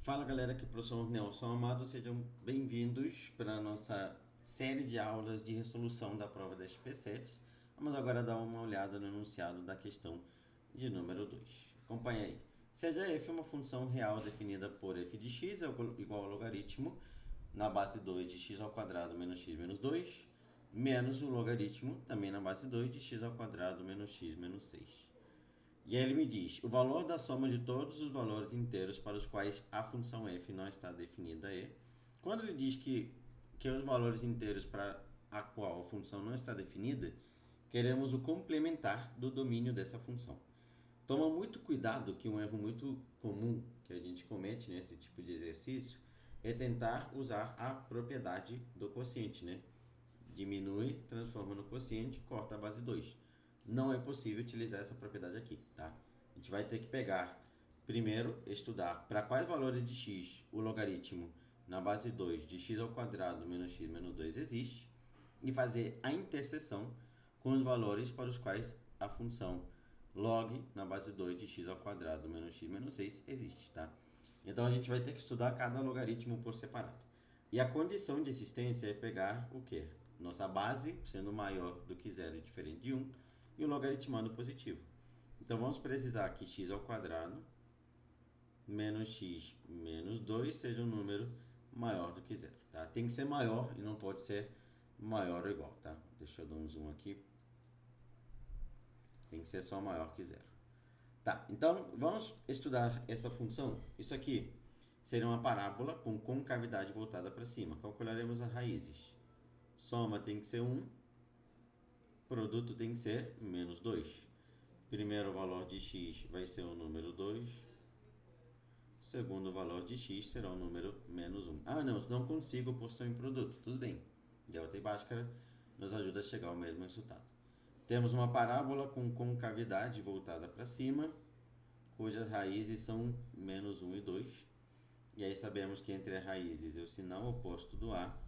Fala galera, aqui é o professor Nelson Amado, sejam bem-vindos para a nossa série de aulas de resolução da prova da SP7. Vamos agora dar uma olhada no enunciado da questão de número 2. Acompanhe aí. Seja f uma função real definida por f de x é igual ao logaritmo na base 2 de x ao quadrado menos x menos 2, menos o logaritmo, também na base 2 de x ao quadrado menos x menos 6. E aí ele me diz, o valor da soma de todos os valores inteiros para os quais a função f não está definida é... Quando ele diz que os valores inteiros para a qual a função não está definida, queremos o complementar do domínio dessa função. Toma muito cuidado que um erro muito comum que a gente comete nesse tipo de exercício é tentar usar a propriedade do quociente, né? Diminui, transforma no quociente, corta a base 2. Não é possível utilizar essa propriedade aqui, tá? A gente vai ter que pegar, primeiro, estudar para quais valores de x o logaritmo na base 2 de x ao quadrado menos x menos 2 existe e fazer a interseção com os valores para os quais a função log na base 2 de x ao quadrado menos x menos 6 existe, tá? Então a gente vai ter que estudar cada logaritmo por separado. E a condição de existência é pegar o quê? Nossa base sendo maior do que zero e diferente de 1 e o logaritmando positivo. Então vamos precisar que x ao quadrado menos x menos 2 seja um número maior do que zero, tá? Tem que ser maior e não pode ser maior ou igual, tá? Deixa eu dar um zoom aqui. Tem que ser só maior que zero. Tá, então vamos estudar essa função. Isso aqui seria uma parábola com concavidade voltada para cima. Calcularemos as raízes. Soma tem que ser 1, produto tem que ser menos 2. Primeiro valor de x vai ser o número 2. Segundo valor de x será o número menos 1. Ah, não consigo porção em produto. Tudo bem. Delta e Bhaskara nos ajuda a chegar ao mesmo resultado. Temos uma parábola com concavidade voltada para cima, cujas raízes são menos 1 e 2. E aí sabemos que entre as raízes é o sinal oposto do A,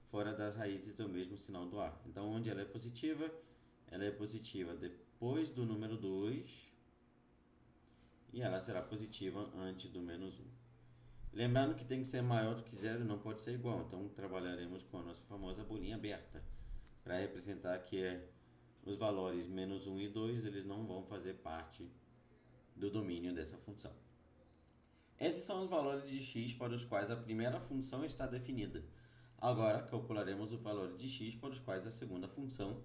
fora das raízes é o mesmo sinal do A. Então, onde ela é positiva depois do número 2 e ela será positiva antes do menos 1. Lembrando que tem que ser maior do que zero e não pode ser igual. Então, trabalharemos com a nossa famosa bolinha aberta para representar que os valores menos 1 e 2 eles não vão fazer parte do domínio dessa função. Esses são os valores de x para os quais a primeira função está definida. Agora, calcularemos o valor de x para os quais a segunda função,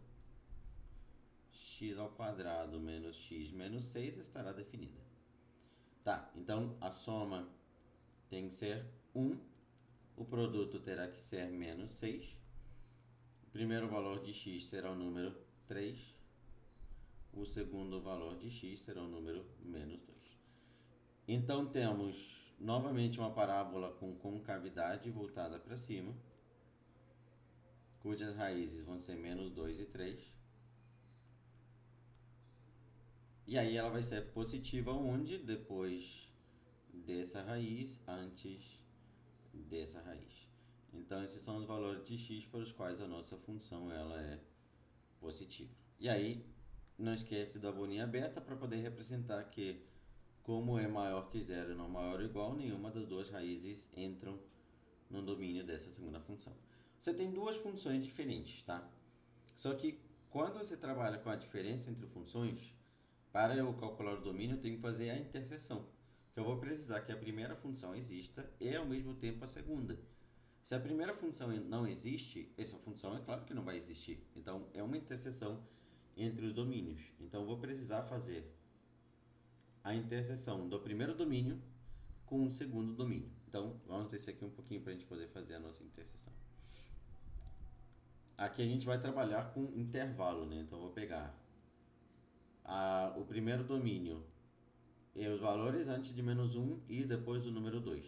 x ao quadrado menos x menos 6, estará definida. Tá, então a soma tem que ser 1, o produto terá que ser menos 6, o primeiro valor de x será o número 3, o segundo valor de x será o número menos 2. Então temos novamente uma parábola com concavidade voltada para cima, cujas raízes vão ser menos 2 e 3. E aí ela vai ser positiva onde? Depois dessa raiz, antes dessa raiz. Então esses são os valores de x para os quais a nossa função ela é positiva. E aí não esquece da bolinha aberta para poder representar que, como é maior que zero e não maior ou igual, nenhuma das duas raízes entram no domínio dessa segunda função. Você tem duas funções diferentes, tá? Só que quando você trabalha com a diferença entre funções, para eu calcular o domínio, eu tenho que fazer a interseção. Que eu vou precisar que a primeira função exista e ao mesmo tempo a segunda. Se a primeira função não existe, essa função é claro que não vai existir. Então é uma interseção entre os domínios. Então eu vou precisar fazer a interseção do primeiro domínio com o segundo domínio. Então vamos descer aqui um pouquinho para a gente poder fazer a nossa interseção. Aqui a gente vai trabalhar com intervalo, né? Então eu vou pegar o primeiro domínio e os valores antes de menos 1 e depois do número 2.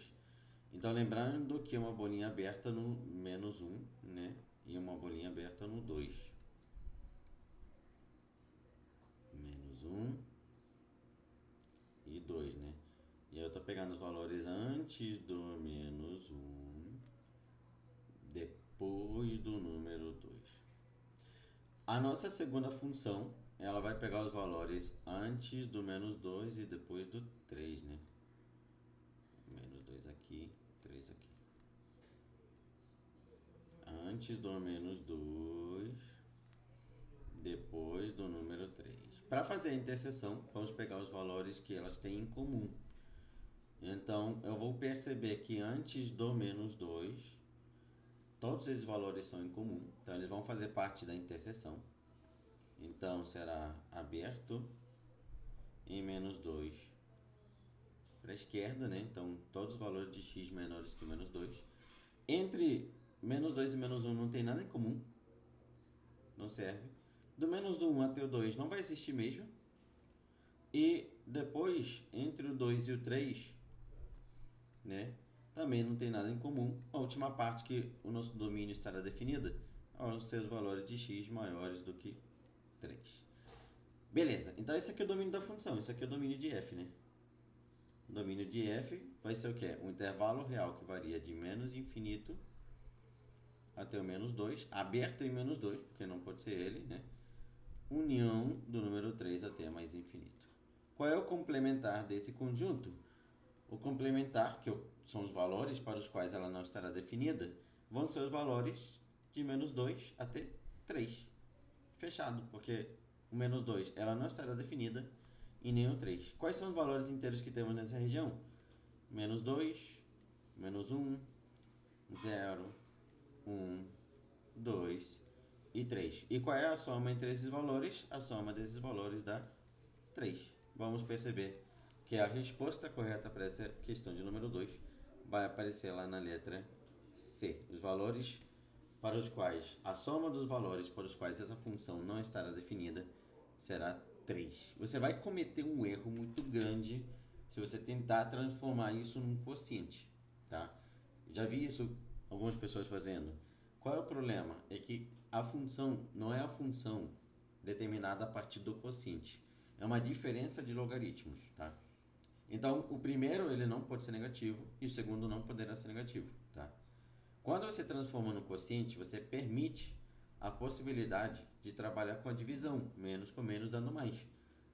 Então lembrando que uma bolinha aberta no menos 1, né? E uma bolinha aberta no 2. Menos 1 e 2, né? E aí eu estou pegando os valores antes do menos 1, depois do número 2. A nossa segunda função, ela vai pegar os valores antes do menos 2 e depois do 3, né? Menos 2 aqui. aqui, 3 aqui. Antes do menos 2, depois do número 3. Para fazer a interseção, vamos pegar os valores que elas têm em comum. Então, eu vou perceber que antes do menos 2, todos esses valores são em comum. Então, eles vão fazer parte da interseção. Então, será aberto em menos 2 para a esquerda, né? Então, todos os valores de x menores que menos 2. Entre menos 2 e menos 1 não tem nada em comum. Não serve. Do menos 1 até o 2 não vai existir mesmo. E depois, entre o 2 e o 3, né? Também não tem nada em comum. A última parte que o nosso domínio estará definida vão ser os valores de x maiores do que 3. Beleza, então esse aqui é o domínio da função, isso aqui é o domínio de f, né? O domínio de f vai ser o quê? Um intervalo real que varia de menos infinito até o menos 2, aberto em menos 2, porque não pode ser ele, né? União do número 3 até mais infinito. Qual é o complementar desse conjunto? O complementar, que são os valores para os quais ela não estará definida, vão ser os valores de menos 2 até 3. Fechado, porque o menos 2 ela não estará definida e nem o 3. Quais são os valores inteiros que temos nessa região? Menos 2, menos 1, 0, 1, 2 e 3. E qual é a soma entre esses valores? A soma desses valores dá 3. Vamos perceber que a resposta correta para essa questão de número 2 vai aparecer lá na letra C. Os valores para os quais, a soma dos valores para os quais essa função não estará definida será 3. Você vai cometer um erro muito grande se você tentar transformar isso num quociente, tá? Já vi isso algumas pessoas fazendo. Qual é o problema? É que a função não é a função determinada a partir do quociente. É uma diferença de logaritmos, tá? Então, o primeiro ele não pode ser negativo e o segundo não poderá ser negativo, tá? Quando você transforma no quociente, você permite a possibilidade de trabalhar com a divisão, menos com menos dando mais.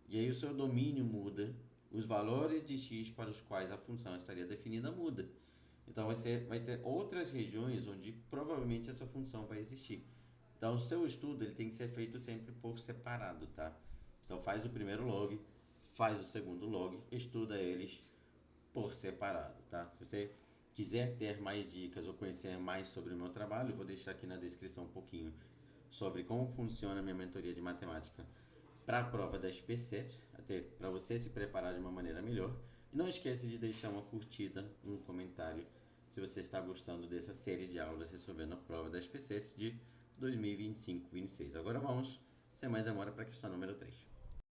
E aí o seu domínio muda, os valores de x para os quais a função estaria definida muda. Então você vai ter outras regiões onde provavelmente essa função vai existir. Então o seu estudo ele tem que ser feito sempre por separado, tá? Então faz o primeiro log, faz o segundo log, estuda eles por separado, tá? Se você quiser ter mais dicas ou conhecer mais sobre o meu trabalho, eu vou deixar aqui na descrição um pouquinho sobre como funciona a minha mentoria de matemática para a prova da SPSET, até para você se preparar de uma maneira melhor. E não esqueça de deixar uma curtida, um comentário, se você está gostando dessa série de aulas resolvendo a prova da SPSET de 2025-26. Agora vamos, sem mais demora, para a questão número 3.